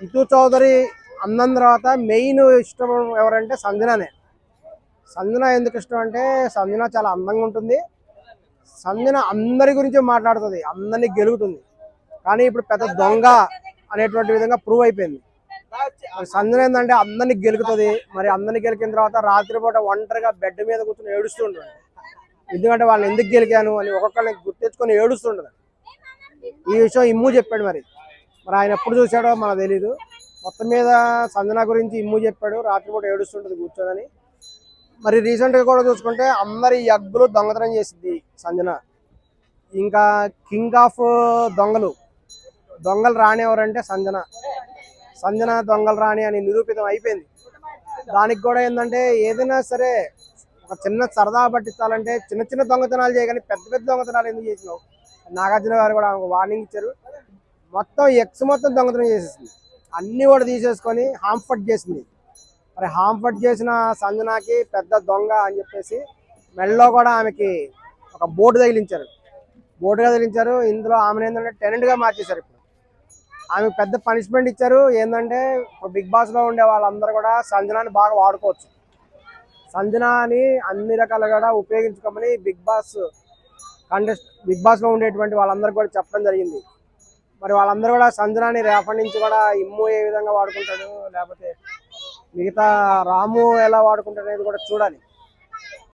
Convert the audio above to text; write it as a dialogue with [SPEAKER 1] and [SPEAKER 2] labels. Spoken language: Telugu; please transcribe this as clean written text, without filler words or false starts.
[SPEAKER 1] రితు చౌదరి అందం తర్వాత మెయిన్ ఇష్టం ఎవరంటే సంజనానే. సంజన ఎందుకు ఇష్టం అంటే సంజన చాలా అందంగా ఉంటుంది. సంజన అందరి గురించి మాట్లాడుతుంది, అందరినీ గెలుగుతుంది. కానీ ఇప్పుడు పెద్ద దొంగ అనేటువంటి విధంగా ప్రూవ్ అయిపోయింది. మరి సంజన ఏంటంటే అందరినీ గెలుకుతుంది. మరి అందరినీ గెలికిన తర్వాత రాత్రిపూట ఒంటరిగా బెడ్ మీద కూర్చొని ఏడుస్తూ ఉంటుంది. ఎందుకంటే వాళ్ళని ఎందుకు గెలికాను అని ఒక్కొక్కరిని గుర్తెచ్చుకొని ఏడుస్తుంటుంది. ఈ విషయం ఇమ్ము చెప్పాడు. మరి మరి ఆయన ఎప్పుడు చూశాడో మనకు తెలీదు. మొత్తం మీద సంజన గురించి ఇమ్ము చెప్పాడు, రాత్రిపూట ఏడుస్తుంటుంది కూర్చొని. మరి రీసెంట్గా కూడా చూసుకుంటే అందరి ఎగ్గులు దొంగతనం చేసింది సంజన. ఇంకా కింగ్ ఆఫ్ దొంగలు రాని ఎవరంటే సంజన. సంజన దొంగలు రాని అని నిరూపితం అయిపోయింది. దానికి కూడా ఏంటంటే ఏదైనా సరే ఒక చిన్న సరదా పట్టించాలంటే చిన్న చిన్న దొంగతనాలు చేయగానే పెద్ద పెద్ద దొంగతనాలు ఎందుకు చేసినావు? నాగార్జున గారు కూడా వార్నింగ్ ఇచ్చారు. మొత్తం మొత్తం దొంగతనం చేసేసింది, అన్నీ కూడా తీసేసుకొని హాంఫర్ట్ చేసింది. మరి హాంఫర్ట్ చేసిన సంజనాకి పెద్ద దొంగ అని చెప్పేసి మెడలో కూడా ఆమెకి ఒక బోర్డు తగిలించారు. ఇందులో ఆమెను ఏంటంటే టెనెంట్గా మార్చేశారు. ఇప్పుడు ఆమెకు పెద్ద పనిష్మెంట్ ఇచ్చారు. ఏంటంటే బిగ్ బాస్లో ఉండే వాళ్ళందరూ కూడా సంజనాని బాగా వాడుకోవచ్చు, సంజనాని అన్ని రకాలుగా కూడా ఉపయోగించుకోమని బిగ్ బాస్లో ఉండేటువంటి వాళ్ళందరూ కూడా చెప్పడం జరిగింది. మరి వాళ్ళందరూ కూడా సంజనాని రేపటి నుంచి కూడా ఇమ్ము ఏ విధంగా వాడుకుంటాడు, లేకపోతే మిగతా రాము ఎలా వాడుకుంటాడు అనేది కూడా చూడాలి.